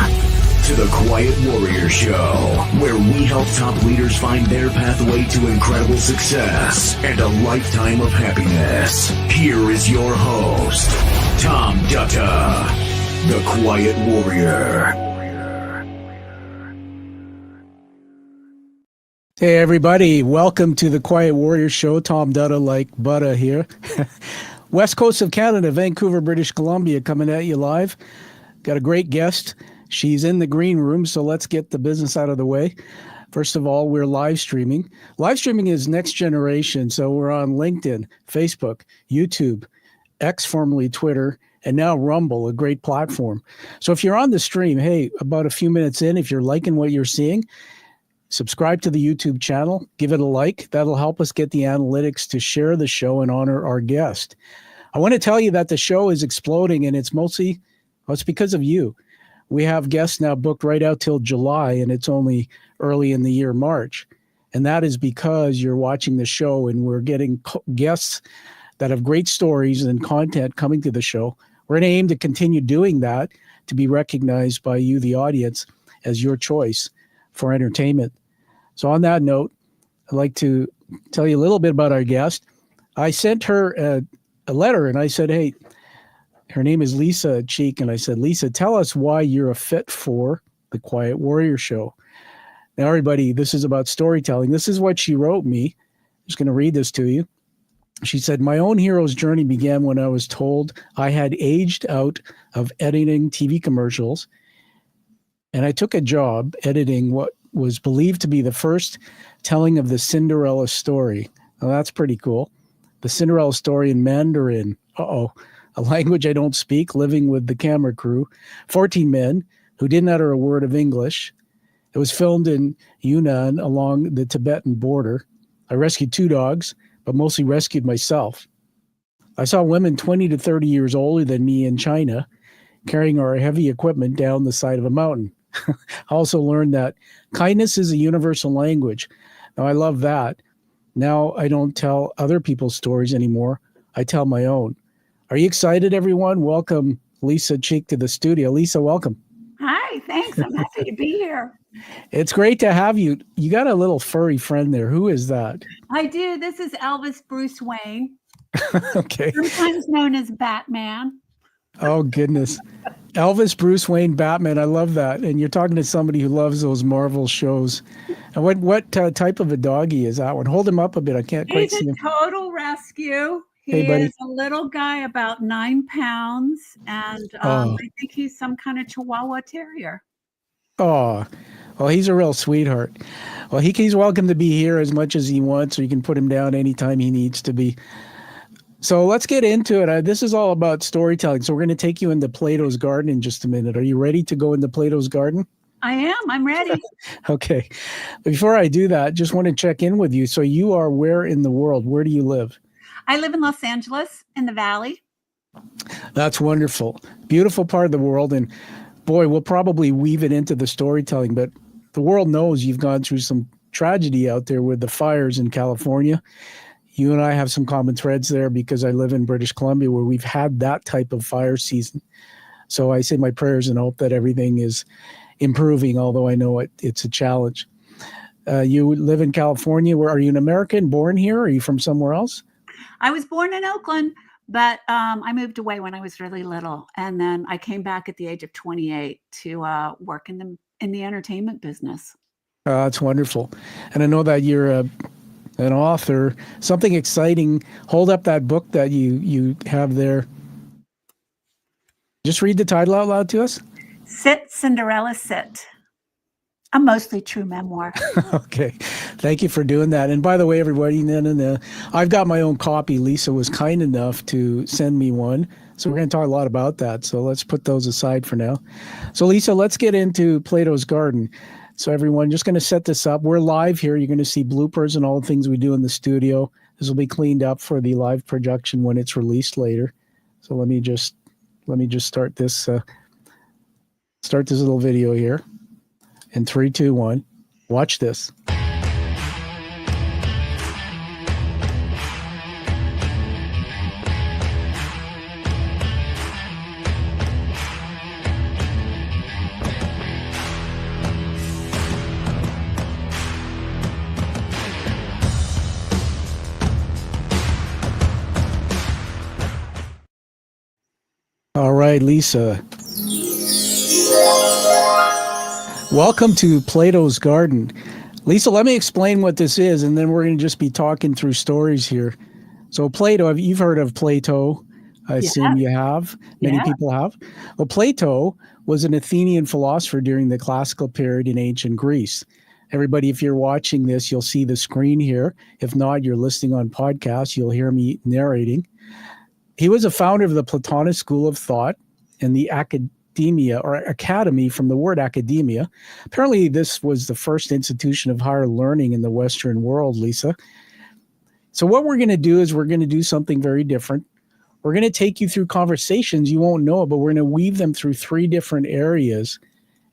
to the Quiet Warrior Show, where we help top leaders find their pathway to incredible success and a lifetime of happiness. Here is your host, Tom Dutta, the Quiet Warrior. Hey everybody, welcome to the Quiet Warrior Show. Tom Dutta, like Butta here. West Coast of Canada, Vancouver, British Columbia, coming at you live. Got a great guest. She's in the green room, so let's get the business out of the way. First of all, we're live streaming. Live streaming is next generation, so we're on LinkedIn, Facebook, YouTube, X, formerly Twitter, and now Rumble, a great platform. So if you're on the stream, hey, about a few minutes in, if you're liking what you're seeing, subscribe to the YouTube channel, give it a like. That'll help us get the analytics to share the show and honor our guest. I want to tell you that the show is exploding, and it's mostly, well, it's because of you. We have guests now booked right out till July, and it's only early in the year, March. And that is because you're watching the show, and we're getting guests that have great stories and content coming to the show. We're going to aim to continue doing that, to be recognized by you, the audience, as your choice for entertainment. So on that note, I'd like to tell you a little bit about our guest. I sent her a letter, and I said, hey, her name is Lisa Cheek, and I said, Lisa, tell us why you're a fit for the Quiet Warrior Show. Now, everybody, this is about storytelling. This is what she wrote me. I'm just going to read this to you. She said, my own hero's journey began when I was told I had aged out of editing TV commercials, and I took a job editing what was believed to be the first telling of the Cinderella story. Now, that's pretty cool. The Cinderella story in Mandarin. A language I don't speak, living with the camera crew, 14 men who didn't utter a word of English. It was filmed in Yunnan along the Tibetan border. I rescued 2 dogs, but mostly rescued myself. I saw women 20 to 30 years older than me in China carrying our heavy equipment down the side of a mountain. I also learned that kindness is a universal language. Now, I love that. Now I don't tell other people's stories anymore. I tell my own. Are you excited, everyone? Welcome Lisa Cheek to the studio. Lisa, welcome. Hi, thanks. I'm happy to be here. It's great to have you. You got a little furry friend there. Who is that? I do. This is Elvis Bruce Wayne. Okay. Sometimes known as Batman. Oh, goodness. Elvis Bruce Wayne Batman. I love that. And you're talking to somebody who loves those Marvel shows. And what type of a doggy is that one? Hold him up a bit. I can't quite see him. He's a total rescue. Hey, He buddy. is a little guy about 9 pounds, and I think he's some kind of Chihuahua Terrier. Oh, well, he's a real sweetheart. Well, he's welcome to be here as much as he wants, or you can put him down anytime he needs to be. So let's get into it. This is all about storytelling. So we're going to take you into Plato's Garden in just a minute. Are you ready to go into Plato's Garden? I am. I'm ready. Okay. Before I do that, just want to check in with you. So you are where in the world? Where do you live? I live in Los Angeles in the Valley. That's wonderful. Beautiful part of the world. And boy, we'll probably weave it into the storytelling, but the world knows you've gone through some tragedy out there with the fires in California. You and I have some common threads there because I live in British Columbia where we've had that type of fire season. So I say my prayers and hope that everything is improving, although I know it's a challenge. You live in California. Where are you, an American, born here? Or are you from somewhere else? I was born in Oakland, but I moved away when I was really little. And then I came back at the age of 28 to work in the entertainment business. That's wonderful. And I know that you're an author. Something exciting. Hold up that book that you have there. Just read the title out loud to us. Sit, Cinderella, Sit. A mostly true memoir. Okay. Thank you for doing that. And by the way, everybody, I've got my own copy. Lisa was kind enough to send me one. So we're going to talk a lot about that. So let's put those aside for now. So Lisa, let's get into Plato's Garden. So everyone, just going to set this up. We're live here. You're going to see bloopers and all the things we do in the studio. This will be cleaned up for the live production when it's released later. So let me just start this little video here. In 3, 2, 1, watch this. right, Lisa. Welcome to Plato's Garden. Lisa, let me explain what this is, and then we're going to just be talking through stories here. So Plato, you've heard of Plato. I assume you have. Many people have. Well, Plato was an Athenian philosopher during the classical period in ancient Greece. Everybody, if you're watching this, you'll see the screen here. If not, you're listening on podcast, you'll hear me narrating. He was a founder of the Platonist school of thought and the academia, or academy from the word academia. Apparently, this was the first institution of higher learning in the Western world, Lisa. So what we're going to do is we're going to do something very different. We're going to take you through conversations you won't know, but we're going to weave them through 3 different areas.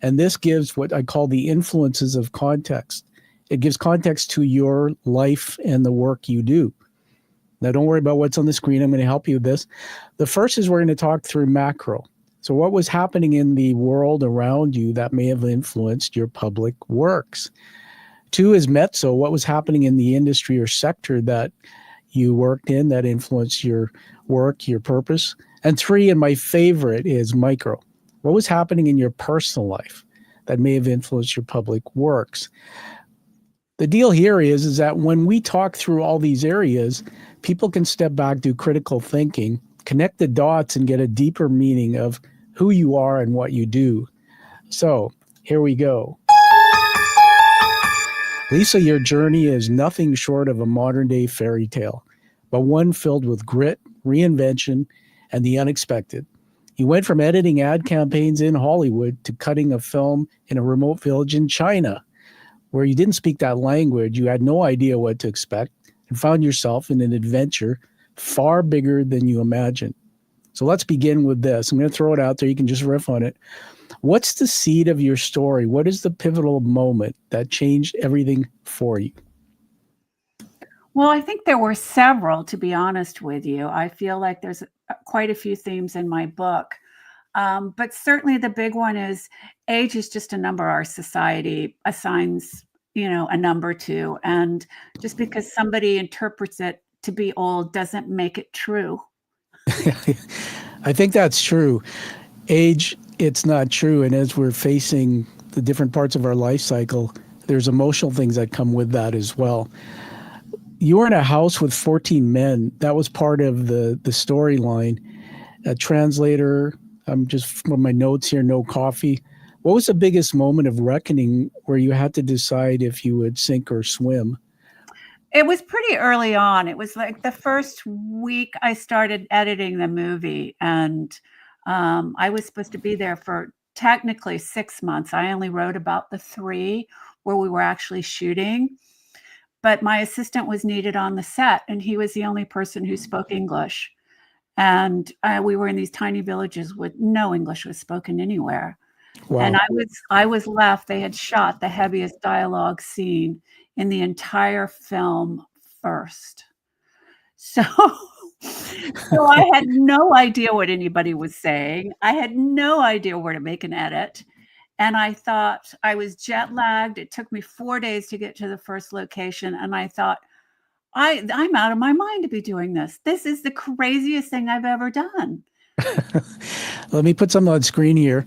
And this gives what I call the influences of context. It gives context to your life and the work you do. Now, don't worry about what's on the screen. I'm going to help you with this. The first is we're going to talk through macro. So what was happening in the world around you that may have influenced your public works? 2 is mezzo. What was happening in the industry or sector that you worked in that influenced your work, your purpose? And 3, and my favorite, is micro. What was happening in your personal life that may have influenced your public works? The deal here is that when we talk through all these areas, people can step back, do critical thinking, connect the dots, and get a deeper meaning of who you are and what you do. So here we go. Lisa, your journey is nothing short of a modern-day fairy tale, but one filled with grit, reinvention, and the unexpected. You went from editing ad campaigns in Hollywood to cutting a film in a remote village in China, where you didn't speak that language, you had no idea what to expect, and found yourself in an adventure far bigger than you imagined. So let's begin with this. I'm going to throw it out there. You can just riff on it. What's the seed of your story? What is the pivotal moment that changed everything for you? Well, I think there were several, to be honest with you. I feel like there's quite a few themes in my book. But certainly the big one is age is just a number our society assigns, a number to. And just because somebody interprets it to be old doesn't make it true. I think that's true. Age, it's not true. And as we're facing the different parts of our life cycle, there's emotional things that come with that as well. You were in a house with 14 men. That was part of the storyline. A translator, I'm just from my notes here, no coffee. What was the biggest moment of reckoning where you had to decide if you would sink or swim? It was pretty early on. It was like the first week I started editing the movie, and I was supposed to be there for technically 6 months. I only wrote about the 3 where we were actually shooting, but my assistant was needed on the set, and he was the only person who spoke English. And we were in these tiny villages with no English was spoken anywhere. Wow. And I was left. They had shot the heaviest dialogue scene in the entire film first. So I had no idea what anybody was saying. I had no idea where to make an edit. And I thought I was jet lagged. It took me 4 days to get to the first location. And I thought, I'm out of my mind to be doing this. This is the craziest thing I've ever done. Let me put something on screen here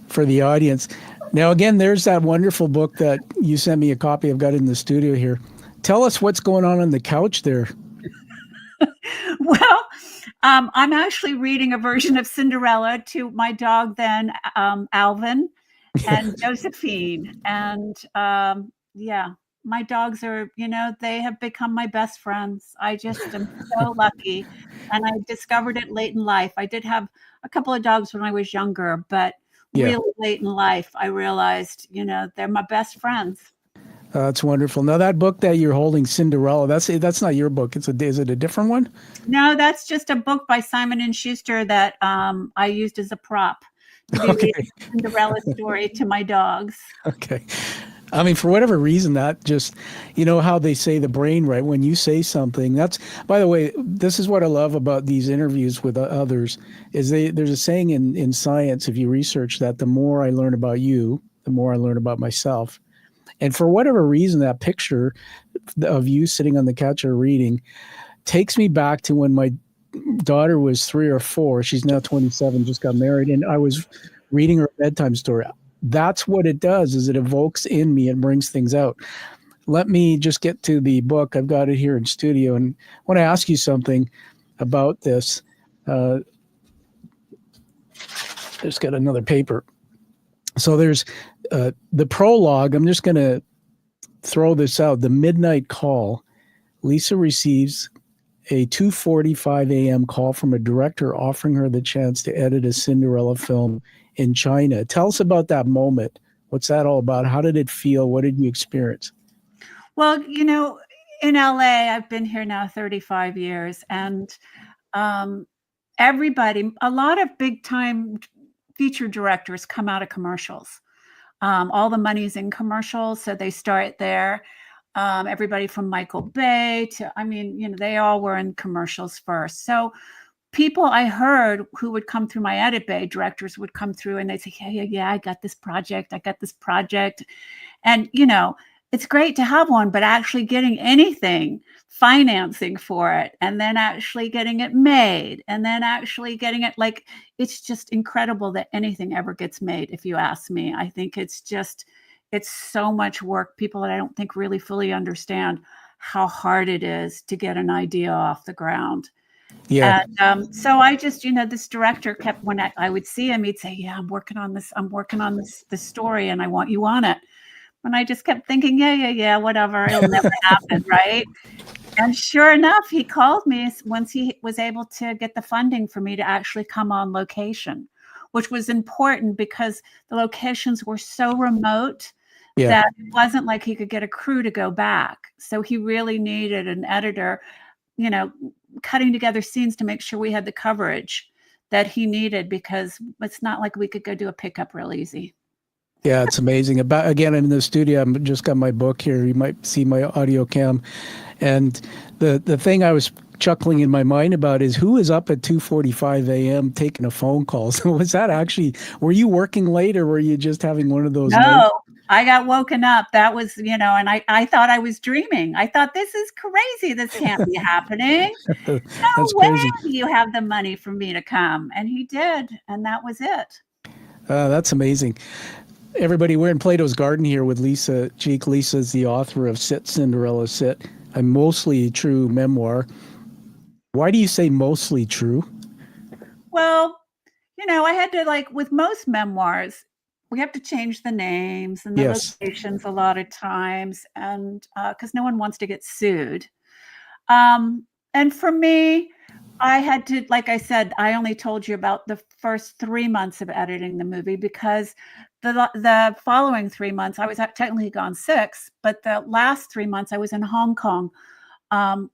for the audience. Now, again, there's that wonderful book that you sent me a copy. I've got it in the studio here. Tell us what's going on the couch there. Well, I'm actually reading a version of Cinderella to my dog then, Alvin and Josephine. And my dogs are, they have become my best friends. I just am so lucky. And I discovered it late in life. I did have a couple of dogs when I was younger, but really late in life, I realized, they're my best friends. That's wonderful. Now that book that you're holding, Cinderella, that's not your book. Is it a different one? No, that's just a book by Simon & Schuster that I used as a prop to be reading the Cinderella story to my dogs. Okay. I mean, for whatever reason, that just, how they say the brain, right? When you say something, that's, by the way, this is what I love about these interviews with others, is there's a saying in science, if you research that, the more I learn about you, the more I learn about myself. And for whatever reason, that picture of you sitting on the couch or reading takes me back to when daughter was 3 or 4. She's now 27, just got married, and I was reading her a bedtime story. That's what it does, is it evokes in me and brings things out. Let me just get to the book. I've got it here in studio, and I want to ask you something about this. Just got another paper. So there's the prologue. I'm just going to throw this out. The midnight call. Lisa receives a 2:45 a.m. call from a director offering her the chance to edit a Cinderella film in China. Tell us about that moment. What's that all about? How did it feel? What did you experience? Well, in LA, I've been here now 35 years, and everybody, a lot of big time feature directors come out of commercials. All the money's in commercials, so they start there. Everybody from Michael Bay to, they all were in commercials first. So people I heard who would come through my edit bay, directors would come through and they'd say, yeah, I got this project. And, it's great to have one, but actually getting anything, financing for it, and then actually getting it made, and then actually getting it, it's just incredible that anything ever gets made, if you ask me. I think it's so much work. People that I don't think really fully understand how hard it is to get an idea off the ground. Yeah. And so I just, this director kept, when I would see him, he'd say, yeah, I'm working on this story and I want you on it. And I just kept thinking, yeah, whatever, it'll never happen, right? And sure enough, he called me once he was able to get the funding for me to actually come on location, which was important because the locations were so remote that it wasn't like he could get a crew to go back. So he really needed an editor, cutting together scenes to make sure we had the coverage that he needed, because it's not like we could go do a pickup real easy. Yeah, it's amazing. Again, I'm in the studio. I've just got my book here. You might see my audio cam. And the thing I was chuckling in my mind about is, who is up at 2:45 a.m. taking a phone call? So was that actually, were you working late, or were you just having one of those? No, I got woken up. That was, and I thought I was dreaming. I thought, this is crazy. This can't be happening. No way crazy. do you have the money for me to come. And he did. And that was it. That's amazing. Everybody, we're in Plato's Garden here with Lisa Cheek. Lisa's the author of Sit, Cinderella, Sit, a mostly true memoir. Why do you say mostly true? Well, I had to, with most memoirs, we have to change the names and the locations a lot of times, and because no one wants to get sued. And for me, I had to, like I said, I only told you about the first 3 months of editing the movie, because the following 3 months, I was technically gone 6, but the last 3 months I was in Hong Kong,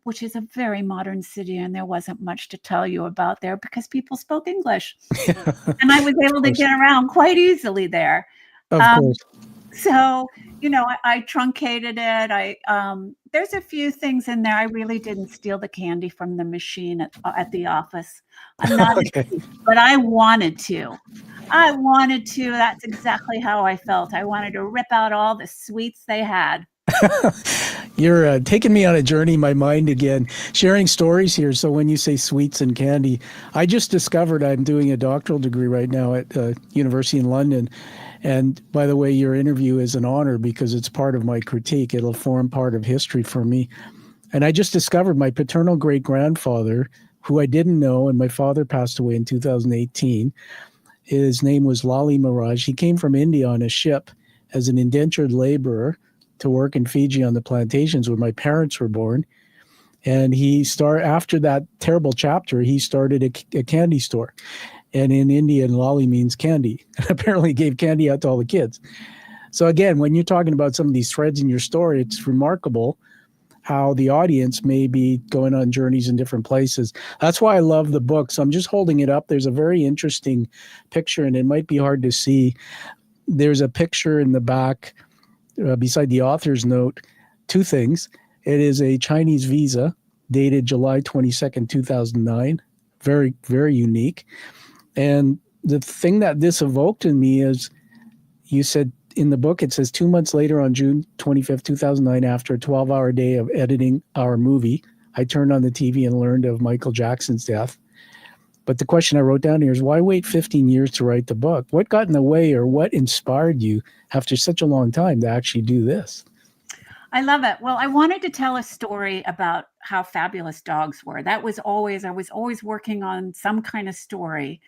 which is a very modern city, and there wasn't much to tell you about there because people spoke English. And I was able to get around quite easily there. Of course. So, I truncated it. There's a few things in there. I really didn't steal the candy from the machine at the office. I'm not, but I wanted to. That's exactly how I felt. I wanted to rip out all the sweets they had. You're taking me on a journey in my mind again, sharing stories here. So when you say sweets and candy, I just discovered I'm doing a doctoral degree right now at University in London. And by the way, your interview is an honor because it's part of my critique. It'll form part of history for me. And I just discovered my paternal great-grandfather, who I didn't know, and my father passed away in 2018. His name was Lali Miraj. He came from India on a ship as an indentured laborer to work in Fiji on the plantations where my parents were born. And after that terrible chapter, he started a candy store. And in Indian, lolly means candy. And apparently gave candy out to all the kids. So again, when you're talking about some of these threads in your story, it's remarkable how the audience may be going on journeys in different places. That's why I love the book. So I'm just holding it up. There's a very interesting picture, and it might be hard to see. There's a picture in the back beside the author's note, 2 things. It is a Chinese visa dated July 22nd, 2009. Very, very unique. And the thing that this evoked in me is, you said in the book, it says 2 months later on June 25th, 2009, after a 12-hour day of editing our movie, I turned on the TV and learned of Michael Jackson's death. But the question I wrote down here is, why wait 15 years to write the book? What got in the way, or what inspired you after such a long time to actually do this? I love it. Well, I wanted to tell a story about how fabulous dogs were. I was always working on some kind of story.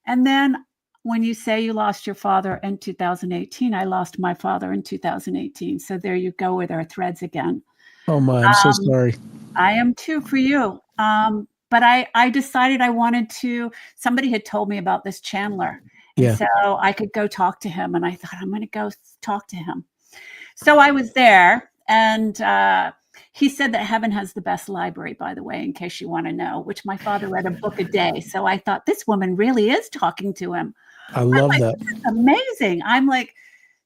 And then when you say you lost your father in 2018, I lost my father in 2018. So there you go with our threads again. Oh my, I'm so sorry. I am too for you. But I decided I wanted to, somebody had told me about this Chandler. And so I could go talk to him. And I thought, I'm going to go talk to him. So I was there, and he said that heaven has the best library, by the way, in case you want to know, which my father read a book a day. So I thought, this woman really is talking to him. I love that. This is amazing. I'm like,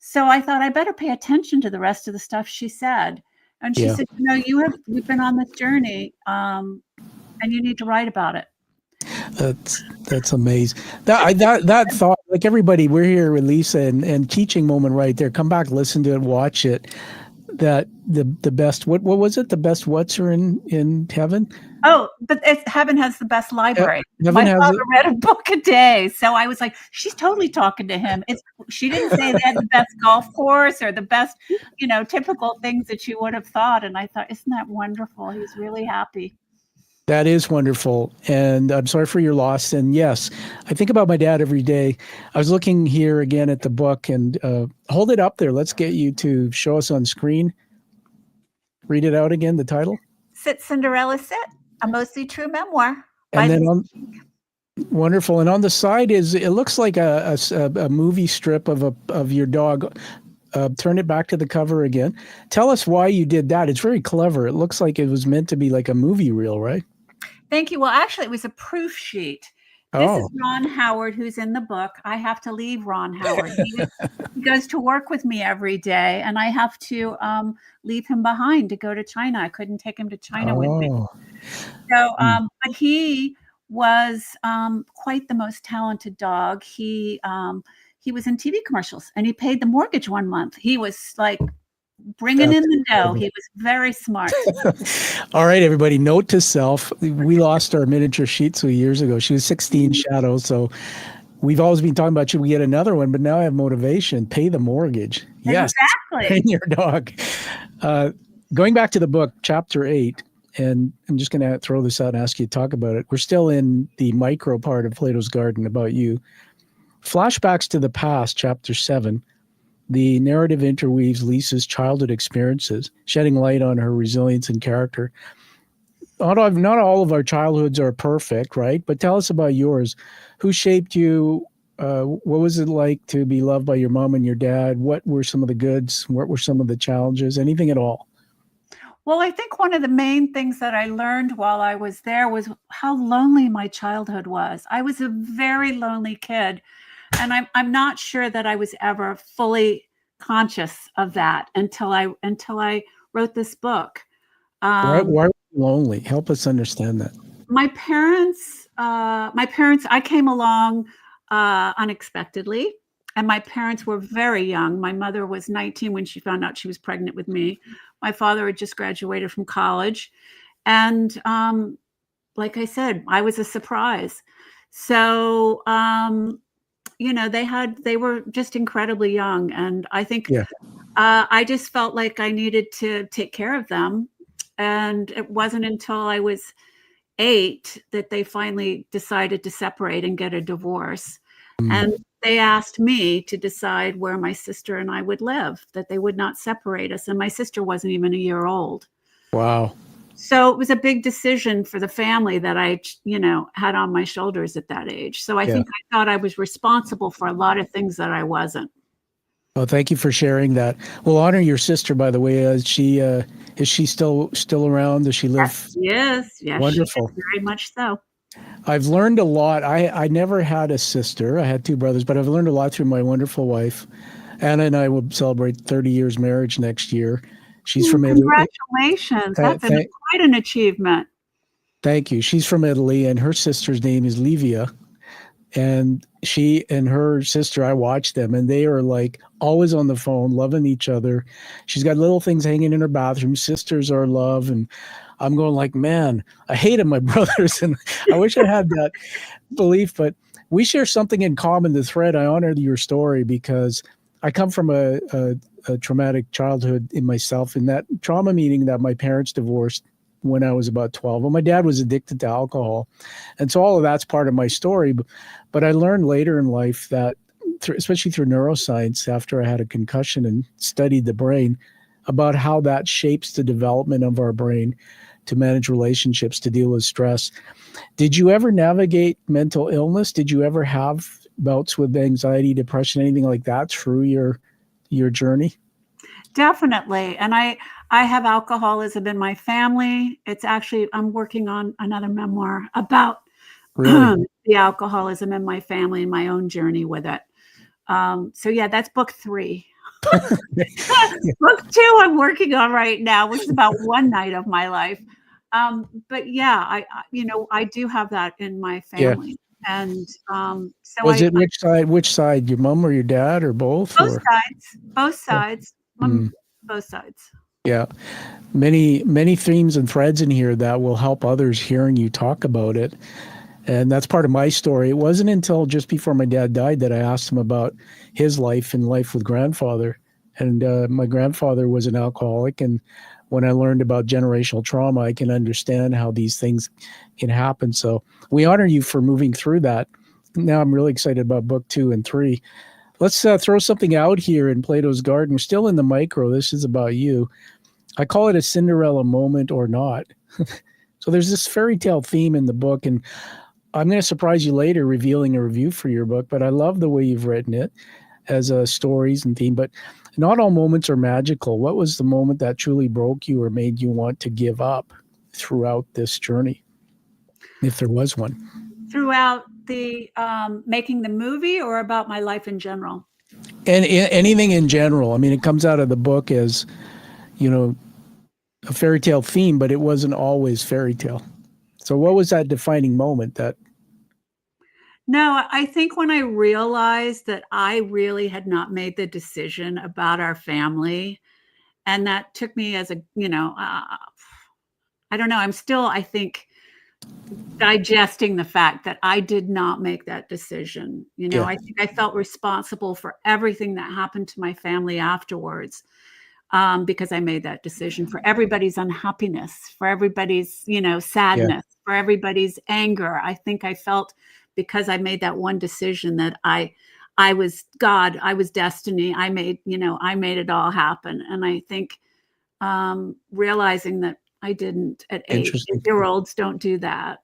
so I thought I better pay attention to the rest of the stuff she said. And she said, you've been on this journey, and you need to write about it. That's amazing. That thought, like everybody, we're here with Lisa and teaching moment right there. Come back, listen to it, watch it. That the best, what was it? The best what's are in heaven? Oh, but heaven has the best library. Heaven My has father read a book a day. So I was like, she's totally talking to him. She didn't say they had the best golf course or the best, typical things that you would have thought. And I thought, isn't that wonderful? He's really happy. That is wonderful. And I'm sorry for your loss. And yes, I think about my dad every day. I was looking here again at the book, and hold it up there. Let's get you to show us on screen. Read it out again, the title. Sit, Cinderella, Sit, a mostly true memoir. And then wonderful. And on the side it looks like a movie strip of your dog. Turn it back to the cover again. Tell us why you did that. It's very clever. It looks like it was meant to be like a movie reel, right? Thank you. Well, actually, it was a proof sheet. This is Ron Howard, who's in the book. I have to leave Ron Howard. He goes to work with me every day, and I have to leave him behind to go to China. I couldn't take him to China with me. So, but he was quite the most talented dog. He was in TV commercials, and he paid the mortgage one month. He was like bringing in the dough. He was very smart. All right, everybody, note to self. We lost our miniature Shih Tzu years ago. She was 16 Shadow. So we've always been talking about, should we get another one? But now I have motivation. Pay the mortgage. Yes. Exactly. And your dog. Going back to the book, chapter 8, and I'm just going to throw this out and ask you to talk about it. We're still in the micro part of Plato's Garden about you. Flashbacks to the past, chapter 7. The narrative interweaves Lisa's childhood experiences, shedding light on her resilience and character. Not all of our childhoods are perfect, right? But tell us about yours. Who shaped you? What was it like to be loved by your mom and your dad? What were some of the goods? What were some of the challenges? Anything at all? Well, I think one of the main things that I learned while I was there was how lonely my childhood was. I was a very lonely kid. And I'm not sure that I was ever fully conscious of that until I wrote this book. Why were you lonely? Help us understand that. My parents, I came along unexpectedly, and my parents were very young. My mother was 19 when she found out she was pregnant with me. My father had just graduated from college. And like I said, I was a surprise. So, they were just incredibly young. And I think I just felt like I needed to take care of them. And it wasn't until I was 8 that they finally decided to separate and get a divorce. And they asked me to decide where my sister and I would live, that they would not separate us. And my sister wasn't even a year old. Wow. So it was a big decision for the family that I, had on my shoulders at that age. So I think I thought I was responsible for a lot of things that I wasn't. Well, thank you for sharing that. We'll honor your sister, by the way. Is she still around? Does she live? Yes. Wonderful. Very much so. I've learned a lot. I never had a sister. I had 2 brothers, but I've learned a lot through my wonderful wife. Anna and I will celebrate 30 years marriage next year. She's from Italy. Congratulations. That's quite an achievement. Thank you. She's from Italy, and her sister's name is Livia. And she and her sister, I watch them, and they are like always on the phone, loving each other. She's got little things hanging in her bathroom. Sisters are love. And I'm going like, man, I hated my brothers, and I wish I had that belief. But we share something in common. The thread. I honor your story because I come from a traumatic childhood in myself. In that trauma, meaning that my parents divorced when I was about 12. Well, my dad was addicted to alcohol, and so all of that's part of my story. But I learned later in life that, especially through neuroscience, after I had a concussion and studied the brain, about how that shapes the development of our brain to manage relationships, to deal with stress. Did you ever navigate mental illness? Did you ever have bouts with anxiety, depression, anything like that through your journey? Definitely. And I have alcoholism in my family. It's actually, I'm working on another memoir about Really? the alcoholism in my family and my own journey with it. So yeah, that's book 3. Book 2 I'm working on right now, which is about one night of my life. But yeah, I do have that in my Yeah. family. And so Was it which side, your mom or your dad or both? both Or sides, both sides, both sides. Yeah, many themes and threads in here that will help others hearing you talk about it. And that's part of my story. It wasn't until just before my dad died that I asked him about his life and life with grandfather. And my grandfather was an alcoholic. And when I learned about generational trauma, I can understand how these things can happen. So we honor you for moving through that. Now I'm really excited about book 2 and 3. Let's throw something out here in Plato's Garden. We're still in the micro. This is about you. I call it a Cinderella moment or not. So there's this fairy tale theme in the book, and I'm going to surprise you later revealing a review for your book, but I love the way you've written it as stories and theme. But not all moments are magical. What was the moment that truly broke you or made you want to give up throughout this journey, if there was one? Throughout the making the movie, or about my life in general? And anything in general. I mean, it comes out of the book as, a fairy tale theme, but it wasn't always fairy tale. So what was that defining moment that? No, I think when I realized that I really had not made the decision about our family, and that took me as I don't know, I'm still, I think, digesting the fact that I did not make that decision. Yeah. I think I felt responsible for everything that happened to my family afterwards, because I made that decision, for everybody's unhappiness, for everybody's, sadness, for everybody's anger. I think I felt, because I made that one decision, that I was God, I was destiny. I made it all happen. And I think realizing that I didn't at 8. Interesting. 8-year-olds don't do that.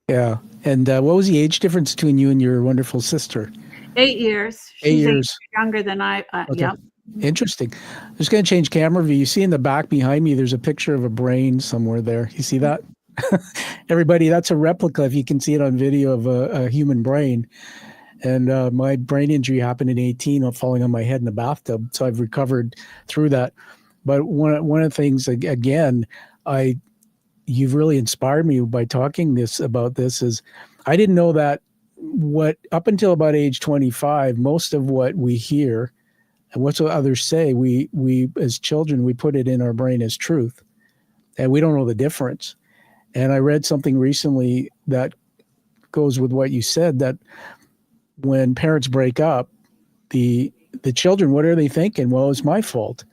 Yeah. And what was the age difference between you and your wonderful sister? 8 years. She's 8 years younger than I. Okay. Yep. Interesting. I'm just going to change camera view. You see in the back behind me, there's a picture of a brain somewhere there. You see that? Everybody, that's a replica, if you can see it on video, of a human brain. And my brain injury happened in 18, falling on my head in the bathtub. So I've recovered through that. But one of the things, again, you've really inspired me by talking about this, is I didn't know that up until about age 25, most of what we hear and what others say, we as children, we put it in our brain as truth, and we don't know the difference. And I read something recently that goes with what you said, that when parents break up, the children, what are they thinking? Well, it's my fault.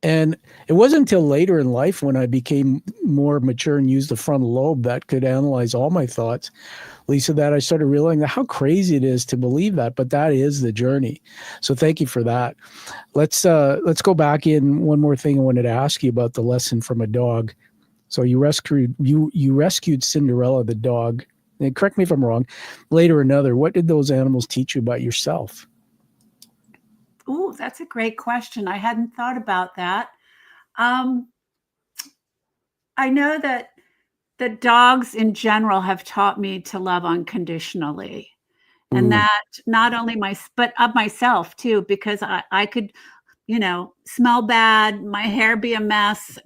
And it wasn't until later in life, when I became more mature and used the frontal lobe that could analyze all my thoughts, Lisa, that I started realizing how crazy it is to believe that, but that is the journey. So thank you for that. Let's go back in. One more thing I wanted to ask you about the lesson from a dog. So you rescued Cinderella, the dog. And correct me if I'm wrong. Later, another. What did those animals teach you about yourself? Oh, that's a great question. I hadn't thought about that. I know that dogs in general have taught me to love unconditionally. And that not only but of myself too, because I could, smell bad, my hair be a mess,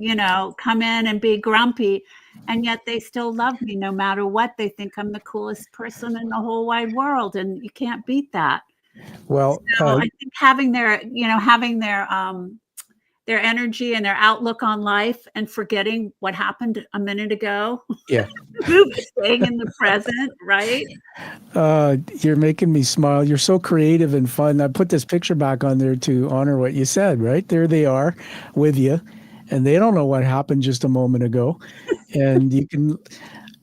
come in and be grumpy, and yet they still love me no matter what. They think I'm the coolest person in the whole wide world, and you can't beat that. Well, so I think having their their energy and their outlook on life and forgetting what happened a minute ago. Yeah. Staying in the present, right? You're making me smile. You're so creative and fun. I put this picture back on there to honor what you said, right? There they are with you, and they don't know what happened just a moment ago. And you can,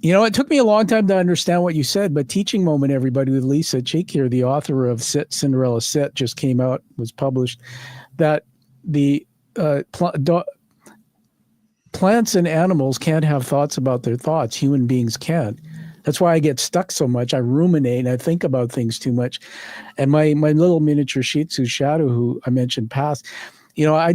it took me a long time to understand what you said, but Teaching Moment, everybody, with Lisa Cheek here, the author of Cinderella Sit, just came out, was published, that the plants and animals can't have thoughts about their thoughts. Human beings can. That's why I get stuck so much. I ruminate and I think about things too much. And my little miniature Shih Tzu, Shadow, who I mentioned passed, I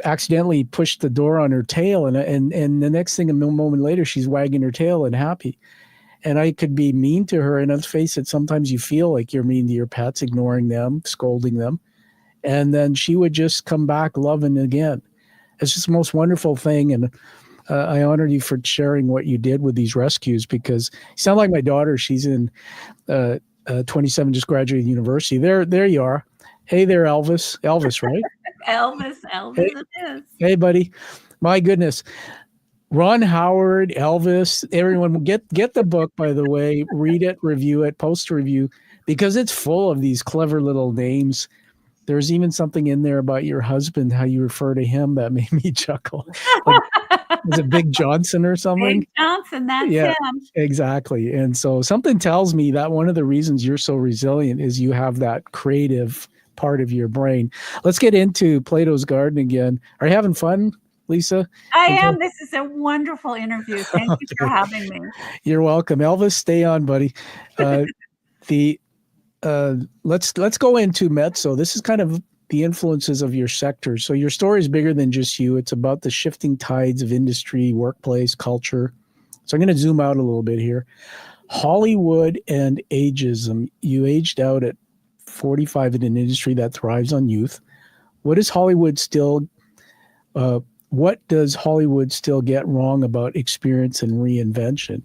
accidentally pushed the door on her tail, and the next thing, a moment later, she's wagging her tail and happy. And I could be mean to her, and let's face it, sometimes you feel like you're mean to your pets, ignoring them, scolding them. And then she would just come back loving again. It's just the most wonderful thing. And I honor you for sharing what you did with these rescues, because you sound like my daughter. She's in 27, just graduated university. There you are. Hey there, Elvis. Elvis, right? Elvis, hey, it is. Hey, buddy. My goodness. Ron Howard, Elvis, everyone, get the book, by the way. Read it, review it, post a review, because it's full of these clever little names. There's even something in there about your husband, how you refer to him, that made me chuckle. Like, was it Big Johnson or something? Big Johnson, that's him. Exactly. And so something tells me that one of the reasons you're so resilient is you have that creative part of your brain. Let's get into Plato's Garden again. Are you having fun, Lisa? I am. This is a wonderful interview. Thank you for having me. You're welcome. Elvis, stay on, buddy. Let's go into Mezzo. This is kind of the influences of your sector. So your story is bigger than just you. It's about the shifting tides of industry, workplace, culture. So I'm going to zoom out a little bit here. Hollywood and ageism. You aged out at 45 in an industry that thrives on youth. What does Hollywood still get wrong about experience and reinvention?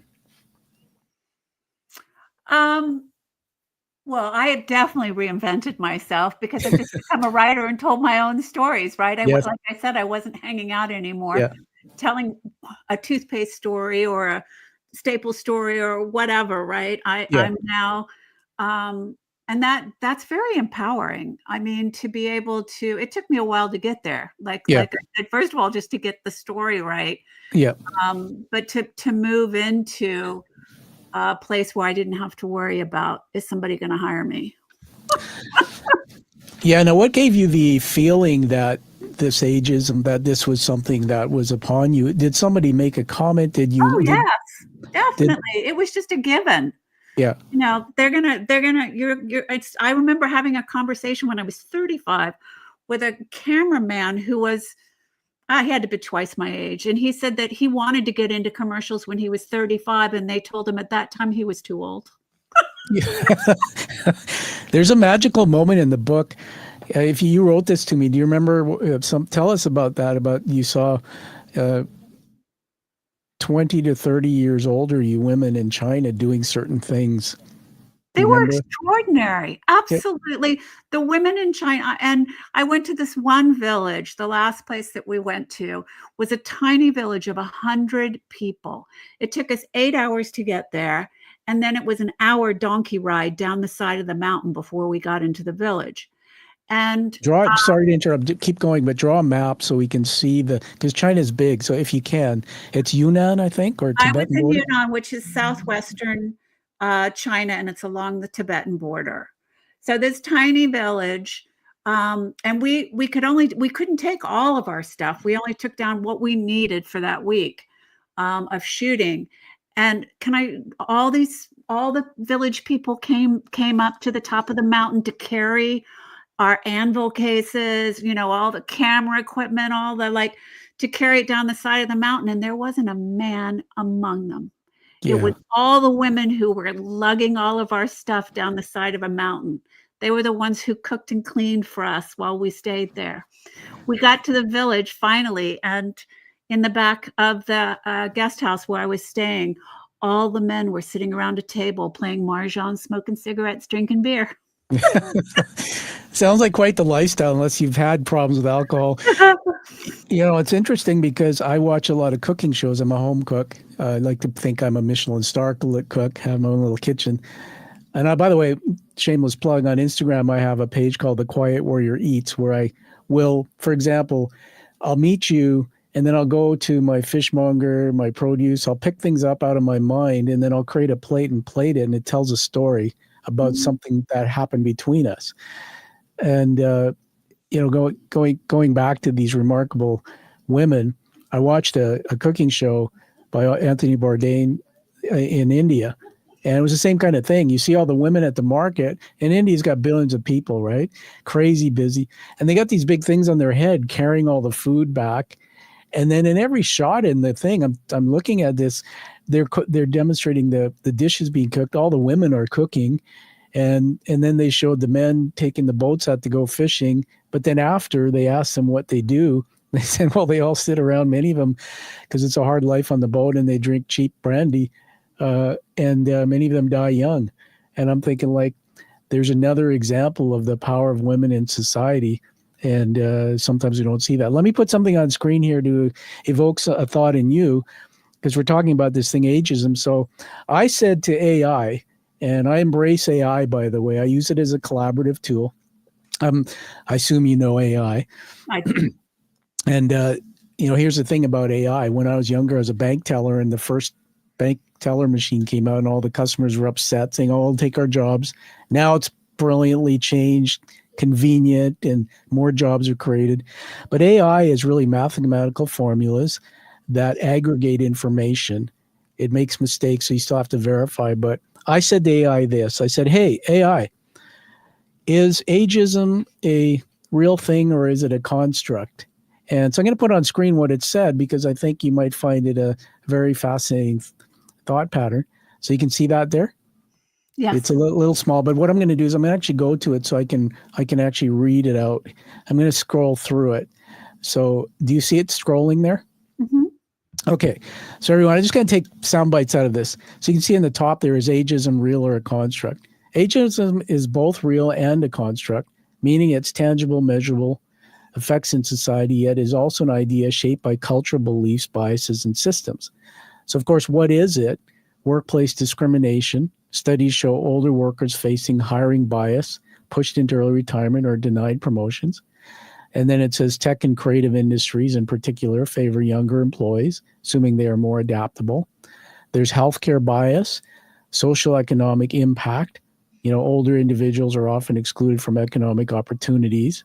Well, I have definitely reinvented myself, because I've just become a writer and told my own stories, right? Yes. Like I said, I wasn't hanging out anymore, telling a toothpaste story or a staple story or whatever, right? I'm now, and that's very empowering. I mean, to be able to, it took me a while to get there. Like I said, first of all, just to get the story right. Yeah. But to move into a place where I didn't have to worry about, is somebody going to hire me? Yeah. Now, what gave you the feeling that this ageism, that this was something that was upon you? Did somebody make a comment? Did you? Oh, yes, definitely. It was just a given. Yeah. I remember having a conversation when I was 35 with a cameraman who was, he had to be twice my age. And he said that he wanted to get into commercials when he was 35. And they told him at that time he was too old. There's a magical moment in the book. If you wrote this to me, do you remember tell us about that, about you saw 20 to 30 years older you women in China doing certain things. They were extraordinary. Absolutely. Yep. The women in China, and I went to this one village. The last place that we went to was a tiny village of 100 people. It took us 8 hours to get there. And then it was an hour donkey ride down the side of the mountain before we got into the village. And sorry to interrupt, keep going, but draw a map so we can see because China's big. So if you can, it's Yunnan, I think, or Tibetan I was in border? Yunnan, which is southwestern China, and it's along the Tibetan border. So this tiny village, and we couldn't take all of our stuff. We only took down what we needed for that week of shooting. And all the village people came up to the top of the mountain to carry our anvil cases, all the camera equipment, to carry it down the side of the mountain. And there wasn't a man among them. Yeah. It was all the women who were lugging all of our stuff down the side of a mountain. They were the ones who cooked and cleaned for us while we stayed there. We got to the village finally, and in the back of the guest house where I was staying, all the men were sitting around a table playing mahjong, smoking cigarettes, drinking beer. Sounds like quite the lifestyle, unless you've had problems with alcohol. It's interesting because I watch a lot of cooking shows. I'm a home cook. I like to think I'm a Michelin star cook, have my own little kitchen. And by the way, shameless plug, on Instagram, I have a page called The Quiet Warrior Eats, where I will, for example, I'll meet you and then I'll go to my fishmonger, my produce. I'll pick things up out of my mind and then I'll create a plate and plate it. And it tells a story about something that happened between us. And, going back to these remarkable women, I watched a cooking show by Anthony Bourdain in India. And it was the same kind of thing. You see all the women at the market, and India's got billions of people, right? Crazy busy. And they got these big things on their head carrying all the food back. And then in every shot in the thing, I'm looking at this, they're demonstrating the dishes being cooked. All the women are cooking. And then they showed the men taking the boats out to go fishing. But then after they asked them what they do, they said, well, they all sit around, many of them, because it's a hard life on the boat, and they drink cheap brandy. And many of them die young. And I'm thinking, like, there's another example of the power of women in society. And sometimes we don't see that. Let me put something on screen here to evoke a thought in you, because we're talking about this thing, ageism. So I said to AI, and I embrace AI, by the way. I use it as a collaborative tool. I assume you know AI. I do. And, here's the thing about AI. When I was younger, I was a bank teller, and the first bank teller machine came out, and all the customers were upset, saying, oh, we'll take our jobs. Now it's brilliantly changed, convenient, and more jobs are created. But AI is really mathematical formulas that aggregate information. It makes mistakes, so you still have to verify. But I said to AI this. I said, hey, AI, is ageism a real thing or is it a construct? And so I'm going to put on screen what it said, because I think you might find it a very fascinating thought pattern. So you can see that there? Yes. It's a little small, but what I'm going to do is I'm going to actually go to it so I can actually read it out. I'm going to scroll through it. So do you see it scrolling there? Mm-hmm. Okay. So everyone, I'm just going to take sound bites out of this. So you can see in the top there, is ageism real or a construct? Ageism is both real and a construct, meaning it's tangible, measurable effects in society, yet is also an idea shaped by cultural beliefs, biases, and systems. So, of course, what is it? Workplace discrimination. Studies show older workers facing hiring bias, pushed into early retirement, or denied promotions. And then it says tech and creative industries in particular favor younger employees, assuming they are more adaptable. There's healthcare bias, social economic impact. Older individuals are often excluded from economic opportunities,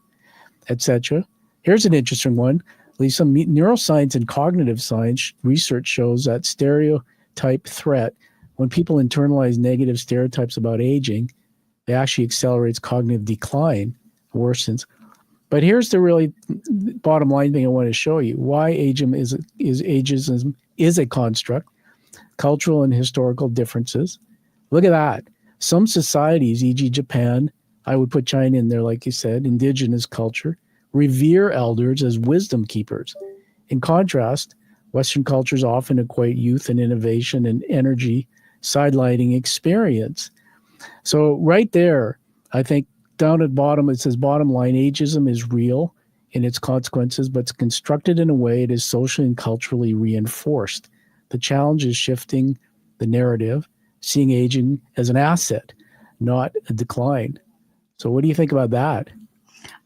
etc. Here's an interesting one. At least some neuroscience and cognitive science research shows that stereotype threat, when people internalize negative stereotypes about aging, it actually accelerates cognitive decline, worsens. But here's the really bottom line thing I want to show you. Why ageism is a construct, cultural and historical differences. Look at that. Some societies, e.g. Japan, I would put China in there, like you said, indigenous culture, revere elders as wisdom keepers. In contrast, Western cultures often equate youth and innovation and energy, sidelining experience. So right there, I think down at bottom, it says bottom line, ageism is real in its consequences, but it's constructed in a way it is socially and culturally reinforced. The challenge is shifting the narrative, seeing aging as an asset, not a decline. So what do you think about that?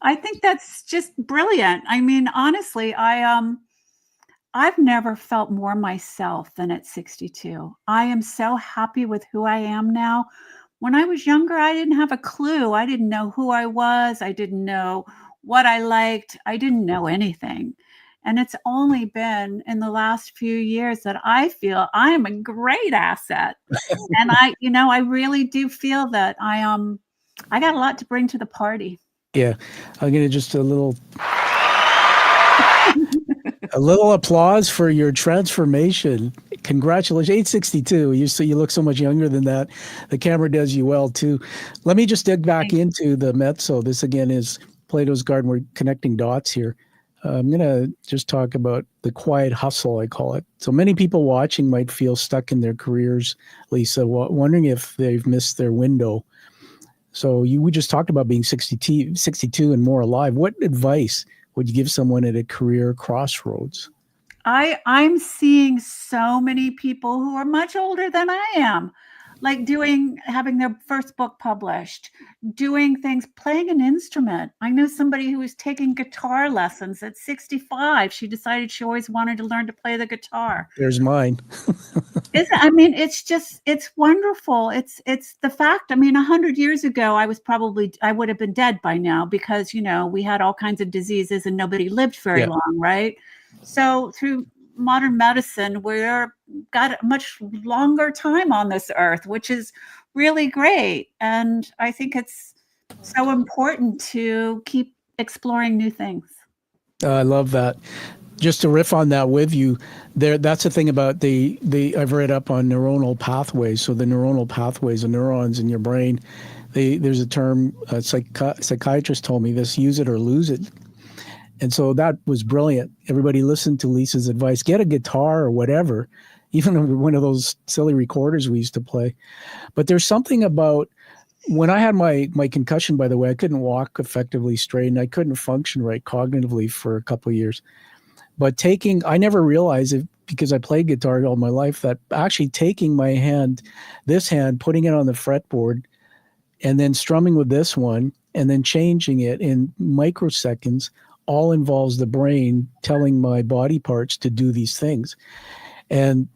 I think that's just brilliant. I mean, honestly, I've never felt more myself than at 62. I am so happy with who I am now. When I was younger, I didn't have a clue. I didn't know who I was. I didn't know what I liked. I didn't know anything. And it's only been in the last few years that I feel I'm a great asset. And I really do feel that I got a lot to bring to the party. Yeah, I'm going to just a little applause for your transformation. Congratulations. 862. You look so much younger than that. The camera does you well too. Let me just dig back into the mezzo. This again is Plato's Garden. We're connecting dots here. I'm going to just talk about the quiet hustle, I call it. So many people watching might feel stuck in their careers, Lisa, wondering if they've missed their window. So we just talked about being 62 and more alive. What advice would you give someone at a career crossroads? I'm seeing so many people who are much older than I am, like having their first book published, doing things, playing an instrument. I know somebody who was taking guitar lessons at 65. She decided she always wanted to learn to play the guitar. There's mine. I mean, it's wonderful. It's the fact. I mean, 100 years ago, I would have been dead by now because, we had all kinds of diseases and nobody lived very long, right? So through modern medicine, we're got a much longer time on this earth, which is really great. And I think it's so important to keep exploring new things. I love that. Just to riff on that with you, that's the thing about I've read up on neuronal pathways. So the neuronal pathways of neurons in your brain, there's a term, a psychiatrist told me this, use it or lose it. And so that was brilliant. Everybody listened to Lisa's advice. Get a guitar or whatever, even one of those silly recorders we used to play. But there's something about when I had my concussion, by the way, I couldn't walk effectively straight and I couldn't function right cognitively for a couple of years. But I never realized it because I played guitar all my life, that actually taking my hand, this hand, putting it on the fretboard and then strumming with this one and then changing it in microseconds all involves the brain telling my body parts to do these things. And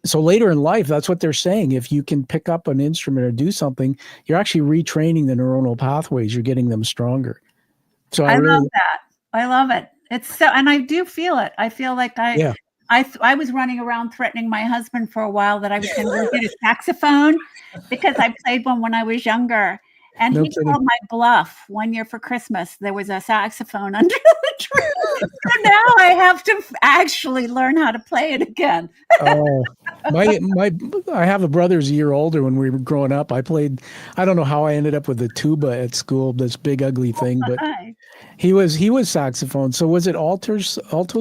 so later in life, that's what they're saying. If you can pick up an instrument or do something, you're actually retraining the neuronal pathways. You're getting them stronger. So I love that. I love it. It's so, and I do feel it. I feel like I was running around threatening my husband for a while that I was going to get a saxophone because I played one when I was younger. And he called my bluff. One year for Christmas, there was a saxophone under the tree. So now I have to actually learn how to play it again. Oh, I have a brother who's a year older. When we were growing up, I don't know how I ended up with the tuba at school, this big ugly thing, but he was saxophone. So was it alto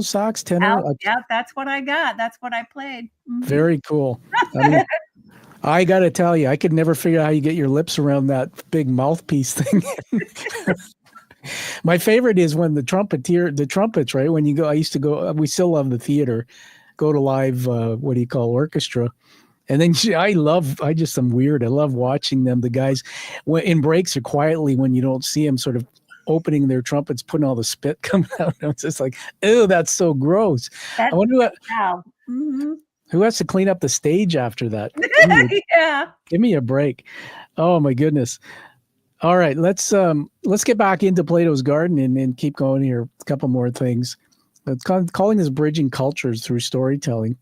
sax, tenor? Yeah, that's what I got. That's what I played. Mm-hmm. Very cool. I got to tell you, I could never figure out how you get your lips around that big mouthpiece thing. My favorite is when the trumpets, right? When you go, I used to go, we still love the theater, go to live, orchestra. And then I'm weird. I love watching them. The guys in breaks or quietly when you don't see them sort of opening their trumpets, putting all the spit coming out. It's just like, ew, that's so gross. I wonder what. Wow. Mm-hmm. Who has to clean up the stage after that? Yeah. Give me a break. Oh my goodness. All right, let's get back into Plato's Garden and keep going here. A couple more things. It's calling this bridging cultures through storytelling.